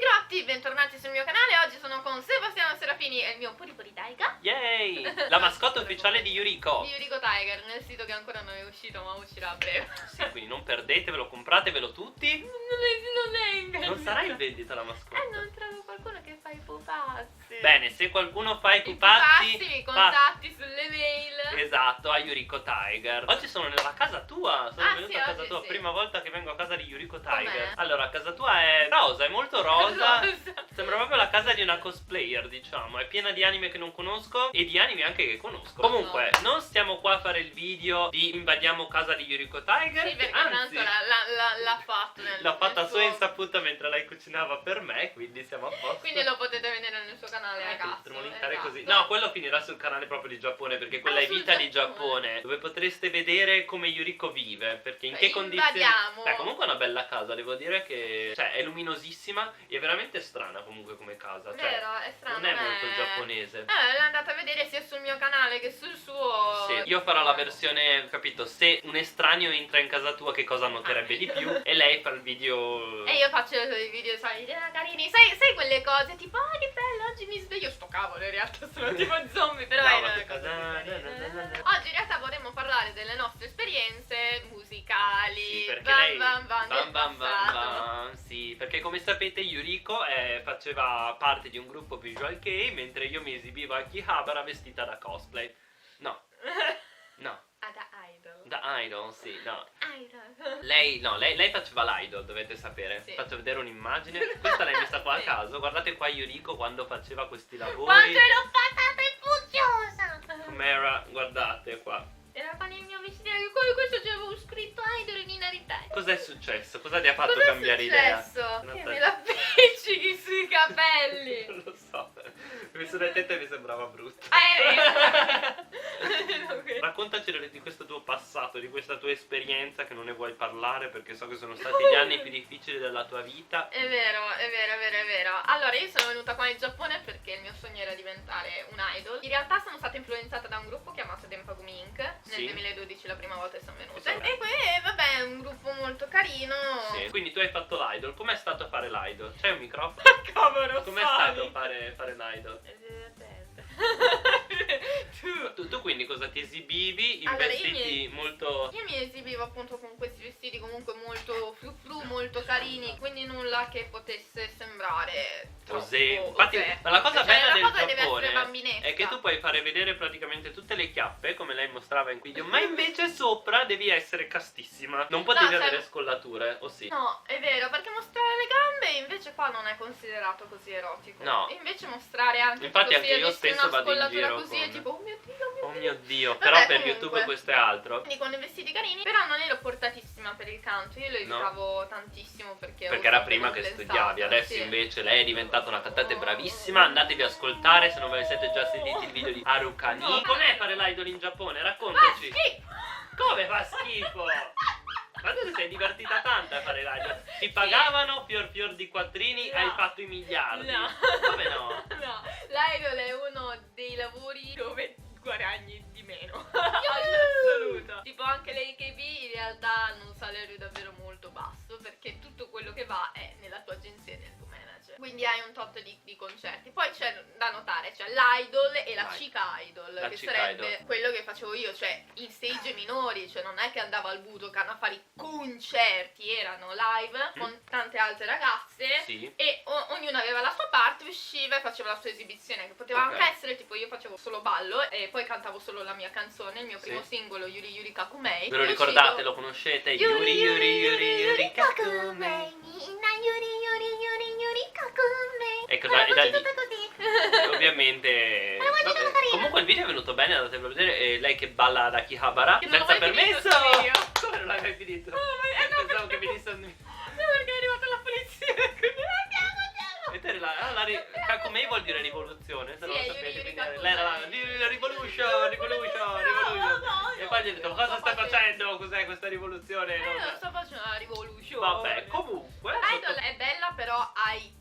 Grotti, bentornati sul mio canale. Oggi sono con Sebastiano Serafini e il mio Puripuri Taiga. Yay! La mascotte ufficiale di Yuriko. Di Yuriko Tiger, nel sito che ancora non è uscito ma uscirà a breve. Sì, quindi non perdetevelo, compratevelo tutti. Non è in vendita. Non sarà in vendita la mascotte. Non trovo qualcuno che fa i pupazzi. Bene, se qualcuno fa i I pupazzi, pupazzi mi contatti sulle mail. Esatto, a Yuriko Tiger. Oggi sono nella casa tua. Sono venuto sì, a casa oggi tua. sì. Prima volta che vengo a casa di Yuriko Tiger. Com'è? Allora, casa tua è rosa, è molto rosa. Rosa. Sembra proprio la casa di una cosplayer, diciamo. È piena di anime che non conosco e di anime anche che conosco. Comunque, non stiamo qua a fare il video di invadiamo casa di Yuriko Tiger. Sì, perché anzi, tanto l'ha fatto l'ha fatta a nel sua suo... insaputa mentre lei cucinava per me, quindi siamo a posto. Quindi lo potete vedere nel suo canale, ragazzi. Potremmo linkare esatto. così. No, quello finirà sul canale proprio di Giappone, perché quella è sul Vita di Giappone. Giappone, dove potreste vedere come Yuriko vive, perché in che condizioni. Invadiamo. Comunque è una bella casa, devo dire che è luminosissima e è veramente strana comunque come casa. Vero, è strano. Non è molto giapponese. L'andate a vedere sia sul mio canale che sul suo. Sì, io farò la versione, capito, se un estraneo entra in casa tua che cosa noterebbe di più e lei fa il video. E io faccio i video, sai, carini, sai quelle cose tipo, oh che bello, oggi mi sveglio, sto cavolo, in realtà sono tipo zombie, però No, è ma una che cosa cosa- carina. Oggi in realtà vorremmo parlare delle nostre esperienze musicali. Sì, perché bam, lei bam, bam, del passato. sì, perché come sapete Yuriko faceva parte di un gruppo Visual Kei, mentre io mi esibivo a Akihabara vestita da cosplay. No, no, Ah, da idol. da idol, sì, no. Idol. Lei faceva l'idol, dovete sapere. Sì. Faccio vedere un'immagine. Questa l'hai messa qua a Sì. caso. Guardate qua Yuriko quando faceva questi lavori. Quanto ero patata e fuggiosa! Com'era, guardate qua. Era con il mio vestito, con questo c'avevo scritto idol in inarità. Cos'è successo? Cosa ti ha fatto Cos'è cambiare idea? successo? Non Che so. me la appiccichi sui capelli. Non lo so. Mi sono detto e mi sembrava brutto. Raccontaci di questo tuo passato, di questa tua esperienza che non ne vuoi parlare perché so che sono stati gli anni più difficili della tua vita. È vero, è vero, è vero, è vero. Allora, io sono venuta qua in Giappone perché il mio sogno era diventare un idol. In realtà sono stata influenzata da un gruppo chiamato Denpagumi Inc. Nel Sì. 2012 la prima volta che sono venuta. Sì. E poi, vabbè, è un gruppo molto carino. Sì. Quindi tu hai fatto l'idol. Com'è stato fare l'idol? C'hai un microfono? Cavolo, Com'è stato fare l'idol? È divertente. Tu quindi cosa ti esibivi in Allora, vestiti molto... Io mi esibivo appunto con questi vestiti comunque molto fru molto carini, quindi nulla che potesse sembrare Osè. troppo Infatti, osè. ma la cosa Cioè, bella la del cosa deve essere Giappone bambinesca. è che tu puoi fare vedere praticamente tutte le chiappe come lei mostrava in video, ma invece sopra devi essere castissima. Non potevi cioè- avere scollature, o sì? No, è vero, perché mostrare le gambe invece qua non è considerato così erotico. No. E invece mostrare anche Infatti tipo, anche se io avessi spesso una vado in scollatura giro così è con- tipo, oh mio Dio, oh Oh mio mio Dio. Dio, Vabbè, però per comunque. YouTube questo è altro. Quindi con i vestiti carini, però non ero portatissima per il canto, io lo evitavo tantissimo perché Era prima che studiavi, adesso invece lei è diventata una cantante bravissima. Andatevi ad ascoltare se non ve ne siete già sentiti il video di Harukani. No. Com'è fare l'idol in Giappone? Ah, Raccontaci. sì! Come fa schifo? Ma tu ti sei divertita tanto a fare l'idol? Ti pagavano fior di quattrini, No. hai fatto i miliardi. No. Come no? No, l'idol è uno dei lavori dove guadagni di meno. Assoluto. Tipo anche l'AKB in realtà hanno un salario davvero molto basso perché tutto quello che va è nella tua agenzia e nel tuo manager. Quindi hai un tot di concerti. Poi c'è da notare, c'è l'idol e la chica idol, La che chica sarebbe idol. quello che facevo io, cioè in stage minori, cioè non è che andavo al Budokan a fare i concerti, erano live con tante altre ragazze. Sì. E ognuna aveva la sua parte, usciva e faceva la sua esibizione, che poteva Ok. anche essere tipo io facevo solo ballo e poi cantavo solo la mia canzone, il mio primo Sì. singolo Yuri Yuri Kakumei. Ve lo che è ricordate? uscito- Lo conoscete? Yuri Yuri Yuri Yuri Kakumei. Minna Yuri Yuri Yuri Yuri Kakumei. Ecco, Quella da voce lì. tutta così. Ovviamente voce vabbè, tutta carina. comunque il video è venuto bene, andatevelo a vedere. Lei che balla ad Akihabara Che non l'ho senza mai finito permesso. sto video. Come non l'hai mai finito? No, ma- Io no, pensavo perché- che venisse No, perché è arrivata la polizia, quindi andiamo. e te Kakumei vuol dire rivoluzione, se Sì, non lo è sapete. Yuri Quindi Kakumei. lei era là, rivolution, rivolution. No, E poi gli ho detto, cosa stai facendo? Cos'è questa rivoluzione? Non sto facendo la rivoluzione. Vabbè, comunque Idol è bella, però hai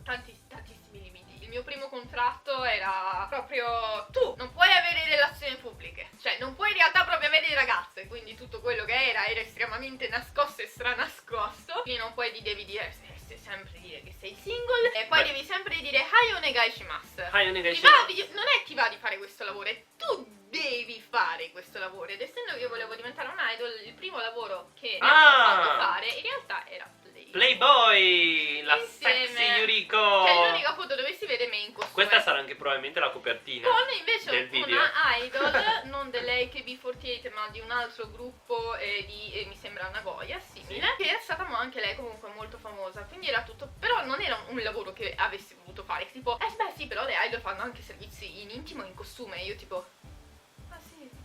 tantissimi limiti. Il mio primo contratto era proprio tu non puoi avere relazioni pubbliche, cioè non puoi in realtà proprio avere ragazze, quindi tutto quello che era estremamente nascosto e stranascosto, quindi non puoi devi dire sempre dire che sei single e poi devi sempre dire hai onegaishimasu. Non è ti va di fare questo lavoro, è tu devi fare questo lavoro. Ed essendo che io volevo diventare un idol, il primo lavoro che mi hanno fatto fare in realtà era Playboy, la sexy Yuriko, che è l'unica foto dove si vede me in costume. Questa sarà anche probabilmente la copertina con invece del video. Una idol non delle AKB48 ma di un altro gruppo mi sembra una Nagoya simile, che è stata anche lei comunque molto famosa, quindi era tutto, però non era un lavoro che avessi voluto fare, tipo beh sì, però le idol fanno anche servizi in intimo in costume, e io tipo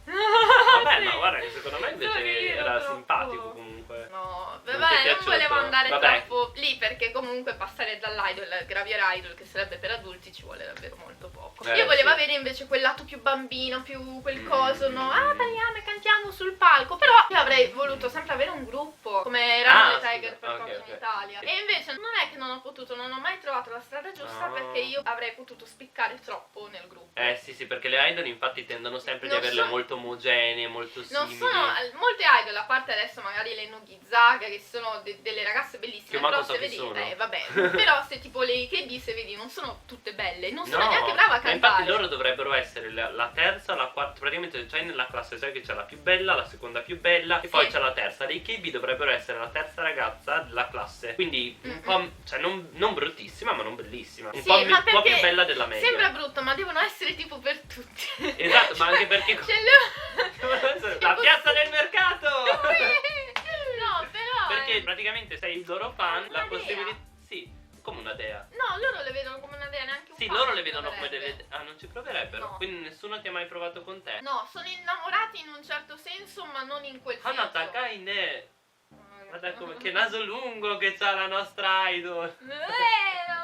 vabbè, ma guarda che secondo me invece era simpatico comunque. No, vabbè, non volevo andare troppo lì perché comunque passare dall'idol al Gravier Idol, che sarebbe per adulti, ci vuole davvero molto poco. Io volevo avere invece quel lato più bambino, più quel coso, no? Balliamo e cantiamo sul palco. Però io avrei voluto sempre avere un gruppo come erano le Tiger per in Italia. E invece non è che non ho potuto, non ho mai trovato la strada giusta perché io avrei potuto spiccare troppo nel gruppo. Sì, perché le idol infatti tendono sempre di averle molto omogenee, molto simili. Non sono molte idol, a parte adesso magari le Nogizaga, che sono delle ragazze bellissime, però se vedi, vabbè, però se tipo le KB, se vedi, non sono tutte belle, non sono neanche brava a cantare. Ma infatti loro dovrebbero essere la terza, la quarta, praticamente c'hai nella classe, sai che c'è la più bella, la seconda più bella e poi c'è la terza. Le KB dovrebbero essere la terza ragazza della classe, quindi un po', cioè non bruttissima ma non bellissima, un po' più bella della media. Sembra brutto, ma devono essere tipo per tutti. Esatto, ma anche perché la piazza del mercato! No, però perché praticamente sei il loro fan, la possibilità. Sì, come una dea. No, loro le vedono come una dea, neanche un Sì, fan loro le vedono come delle. Ah, non ci proverebbero? No. Quindi nessuno ti ha mai provato con te? No, sono innamorati in un certo senso, ma non in quel senso. Hanata Kaine! Guarda che naso lungo che c'ha la nostra idol!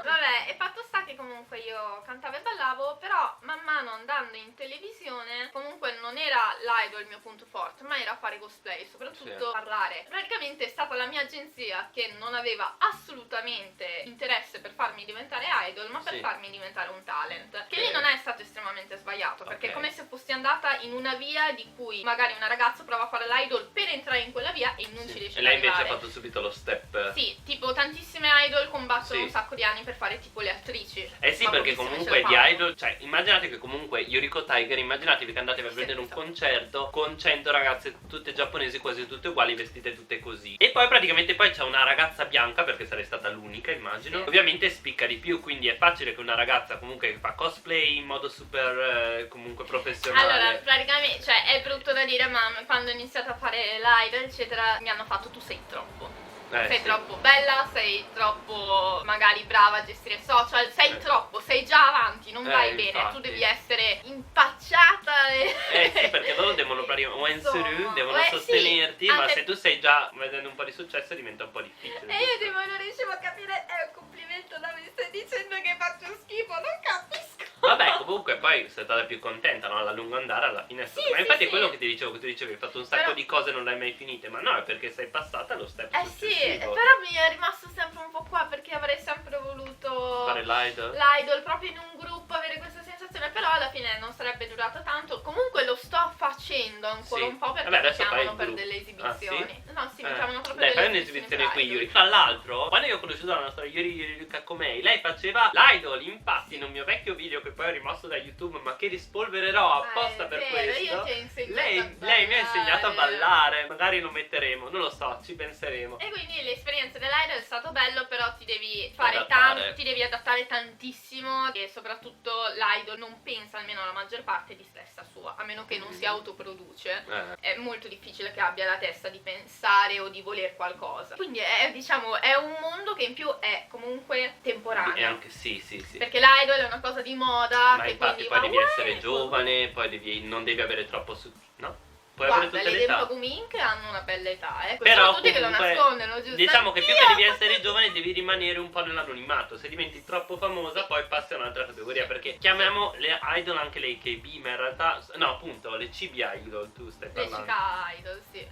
Vabbè, e fatto sta che comunque io cantavo e ballavo, però man mano andando in televisione comunque non era l'idol il mio punto forte, ma era fare cosplay, soprattutto parlare. Praticamente è stata la mia agenzia che non aveva assolutamente interesse per farmi diventare idol, ma per farmi diventare un talent. Che lì non è stato estremamente sbagliato, perché è come se fossi andata in una via di cui magari una ragazza prova a fare l'idol per entrare in quella via e non ci riesce ad arrivare. E lei invece ha fatto subito lo step. Sì, tipo tantissime idol combattono un sacco di anni per fare tipo le attrici. Sì, perché comunque di idol, cioè immaginate che comunque Yuriko Tiger, immaginatevi che andate a vedere un concerto con 100 ragazze tutte giapponesi, quasi tutte uguali, vestite tutte così. E poi praticamente poi c'è una ragazza bianca, perché sarei stata l'unica immagino, ovviamente spicca di più, quindi è facile che una ragazza comunque che fa cosplay in modo super comunque professionale. Allora, praticamente, cioè è brutto da dire, ma quando ho iniziato a fare l'idol eccetera mi hanno fatto tu sei troppo. Sei troppo bella, sei troppo magari brava a gestire social, sei troppo, sei già avanti, non vai bene, infatti. Tu devi essere impacciata sì, perché loro devono devono sostenerti, ma se tu sei già vedendo un po' di successo diventa un po' difficile. E io tipo non riuscivo a capire, è un complimento, da mi stai dicendo che faccio schifo, non capisco. Vabbè, comunque poi sei stata più contenta, no? Alla lungo andare alla fine ma infatti è quello che ti dicevo, che tu dicevi hai fatto un sacco di cose e non le hai mai finite, ma no, è perché sei passata allo step successivo. Sì, però mi è rimasto sempre un po' qua, perché avrei sempre voluto fare l'idol proprio in un gruppo, avere questa sensazione, però alla fine non sarebbe durato tanto. Comunque lo sto facendo ancora un po', perché mi chiamano per delle esibizioni. No, sì, mi chiamano proprio per delle esibizioni qui, Yuri. Tra l'altro, quando io ho conosciuto la nostra Yuri Kakomei, lei faceva l'idol, infatti in un mio vecchio video che poi ho rimosso da YouTube, ma che rispolvererò apposta per questo. Io ti ho insegnato lei mi ha insegnato a ballare, magari lo metteremo, non lo so, ci penseremo. E quindi l'esperienza dell'idol è stato bello, però ti devi fare tanto, ti devi adattare tantissimo, e soprattutto l'idol non pensa, almeno la maggior parte, di testa sua, a meno che non si autoproduce. È molto difficile che abbia la testa di pensare o di voler qualcosa. Quindi diciamo è un mondo che in più è comunque temporaneo. E anche sì. Perché l'idol è una cosa di moda, ma che infatti poi devi essere giovane, poi non devi avere troppo no? Guarda, le Dempagumink hanno una bella età, però sono tutti che lo nascondono, giusto? Diciamo che più che devi essere giovane devi rimanere un po' nell'anonimato. Se diventi troppo famosa poi passi a un'altra categoria, perché chiamiamo le idol anche le KB, ma in realtà no, appunto, le CBI idol tu stai parlando. Le CK idol, sì.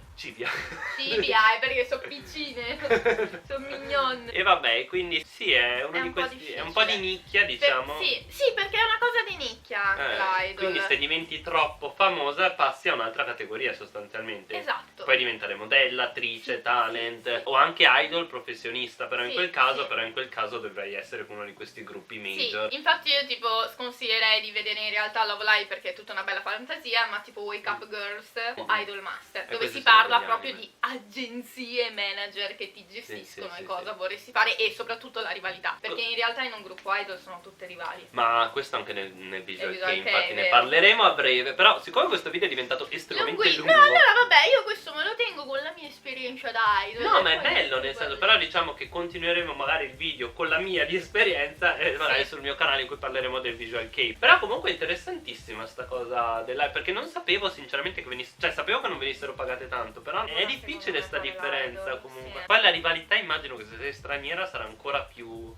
CBI perché sono piccine, sono mignon. E vabbè, quindi sì, è uno di questi, è un po' di nicchia, diciamo. Sì, perché è una cosa di nicchia l'idol. Quindi se diventi troppo famosa passi a un'altra categoria. categoria sostanzialmente. Esatto. Puoi diventare modella, attrice, talent o anche idol professionista, però in quel caso dovrai essere uno di questi gruppi major. Sì, infatti io tipo sconsiglierei di vedere in realtà Love Live perché è tutta una bella fantasia, ma tipo Wake Up Girls o Idol Master, dove si parla proprio di agenzie e manager che ti gestiscono e cosa vorresti fare, e soprattutto la rivalità, perché in realtà in un gruppo idol sono tutte rivali. Ma questo anche nel visual Visual kei, kei, infatti ne vero. parleremo a breve, però siccome questo video è diventato estremamente lungo. No, allora vabbè, io questo me lo tengo con la mia esperienza da idol. No, ma è bello, nel senso, però diciamo che continueremo magari il video con la mia di esperienza e magari sul mio canale in cui parleremo del visual kei. Però comunque è interessantissima sta cosa della, perché non sapevo sinceramente che venisse, cioè sapevo che non venissero pagate tanto, però è difficile sta differenza comunque. Poi la rivalità immagino che se sei straniera sarà ancora più...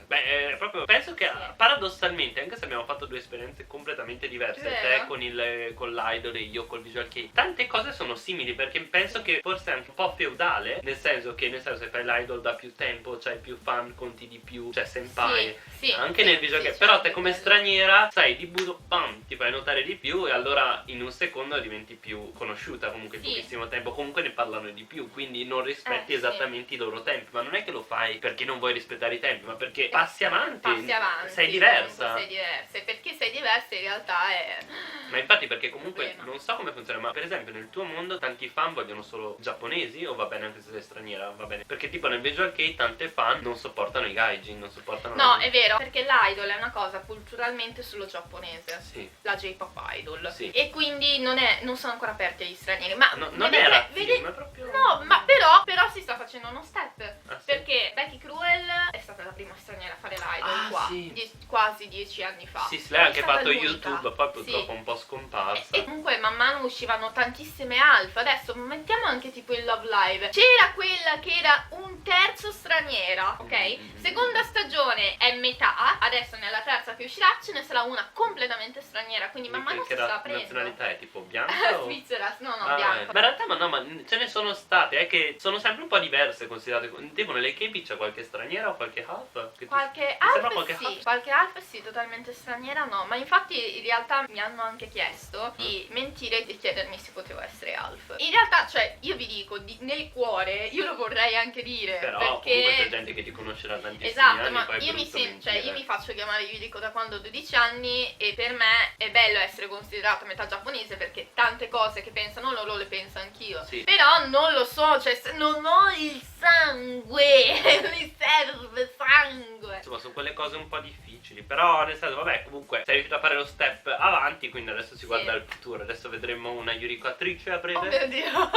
Beh, proprio penso che paradossalmente, anche se abbiamo fatto due esperienze completamente diverse, te con l'idol e io col visual kei, tante cose sono simili, perché penso che forse è anche un po' feudale, nel senso se fai l'idol da più tempo, c'hai più fan, conti di più, cioè senpai, anche nel visual kei, però te come straniera, sai, di budo, bam, ti fai notare di più e allora in un secondo diventi più conosciuta, comunque in pochissimo tempo, comunque ne parlano di più, quindi non rispetti esattamente i loro tempi, ma non è che lo fai perché non vuoi rispettare i tempi, ma perché passi avanti, sei diversa. E perché sei diversa in realtà è... Ma infatti perché comunque non so come funziona, ma per esempio nel tuo mondo tanti fan vogliono solo giapponesi o va bene anche se sei straniera? Va bene. Perché tipo nel visual kei tante fan non sopportano i gaijin, non sopportano... No, è vero, perché l'idol è una cosa culturalmente solo giapponese. Sì. La J-pop idol. Sì. E quindi non sono ancora aperti agli stranieri. Ma non è razzismo, è proprio... No, ma però si sta facendo uno step. Perché Becky Cruel è stata la prima straniera a fare l'idol qua. Quasi 10 anni fa. Sì, lei ha anche fatto YouTube, poi purtroppo un po' scomparsa. E comunque man mano uscivano tantissime alfa. Adesso mettiamo anche tipo il Love Live. C'era quella che era un terzo straniera, ok? Seconda stagione è metà. Adesso nella terza che uscirà ce ne sarà una completamente straniera. Quindi man mano si sta aprendo. Che nazionalità è? Tipo bianca o... Svizzera, no, bianca. Ma in realtà ma ce ne sono state, è che sono sempre un po' diverse considerate. Tipo nelle KP c'è qualche straniera o qualche half? Qualche half sì, totalmente straniera no. Ma infatti in realtà mi hanno anche chiesto di mentire e di chiedermi se potevo essere half. In realtà, cioè, io vi dico, nel cuore io lo vorrei anche dire. Però perché... comunque c'è gente che ti conosce da tantissimi esatto, anni. ma io mi faccio chiamare, vi dico, da quando ho 12 anni, e per me è bello essere considerata metà giapponese perché tante cose che pensano loro le penso anch'io. Però non lo so, cioè non ho il sangue, mi serve sangue. Insomma, sono quelle cose un po' difficili, però nel senso, vabbè, comunque sei riuscito a fare lo step avanti, quindi adesso si guarda al futuro. Adesso vedremo una Yuriko attrice a breve. Oh mio Dio. No,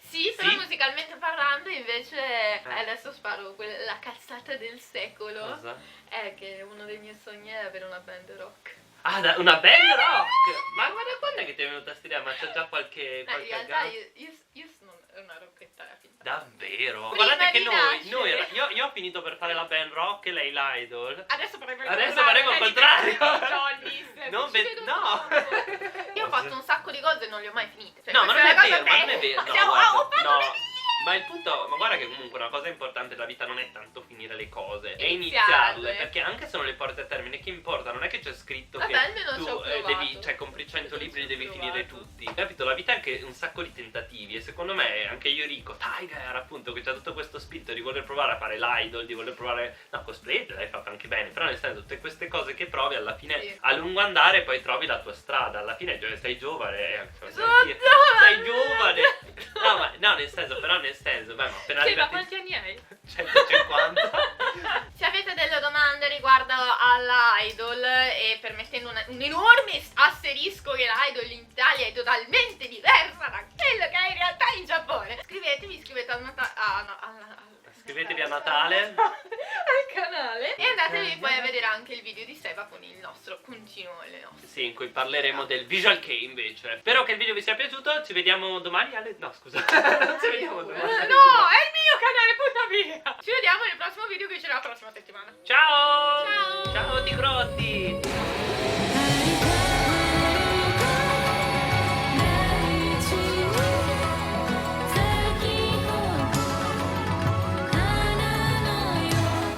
sì, però musicalmente parlando invece adesso sparo la cazzata del secolo. Cosa? È che uno dei miei sogni è avere una band rock. Ah, una band rock! Ma guarda quando è che ti è venuta sta idea? Ma c'è già qualche in realtà io sono una rockettara finta. Davvero? Prima Guardate che di io ho finito per fare la band rock e lei l'idol. Adesso faremo il contrario. No. Io ho fatto un sacco di cose e non le ho mai finite. Cioè, No, ma non è vero, No, ma il punto, ma guarda che comunque una cosa importante della vita non è tanto finire le cose, è Iniziarle. iniziarle, perché anche se non le porti a termine, che importa? Non è che c'è scritto che almeno ci ho tu provato. devi, cioè compri 100 libri e devi finire tutti. Capito? La vita è anche un sacco di tentativi e secondo me anche Yuriko Tiger, appunto, che c'ha tutto questo spirito di voler provare a fare l'idol, di voler provare, no, cosplay l'hai fatto anche bene, però nel senso tutte queste cose che provi alla fine a lungo andare poi trovi la tua strada, alla fine sei giovane, sei giovane. No, nel senso, beh, ma appena ma quanti anni hai? 150. Se avete delle domande riguardo all'idol e permettendo un enorme asterisco che l'idol in Italia è totalmente diversa da quello che è in realtà in Giappone, iscrivetevi a Natale. Iscrivetevi a Natale al canale e andatevi poi a vedere anche il video di Seba con il nostro continuo le nostre. Sì, in cui parleremo del visual kei invece. Spero che il video vi sia piaciuto. Ci vediamo domani alle... No, scusa. Non ci vediamo domani. No, è il mio canale, puttana via. Ci vediamo nel prossimo video che uscirà la prossima settimana. Ciao! Ciao! Ciao, tigrotti!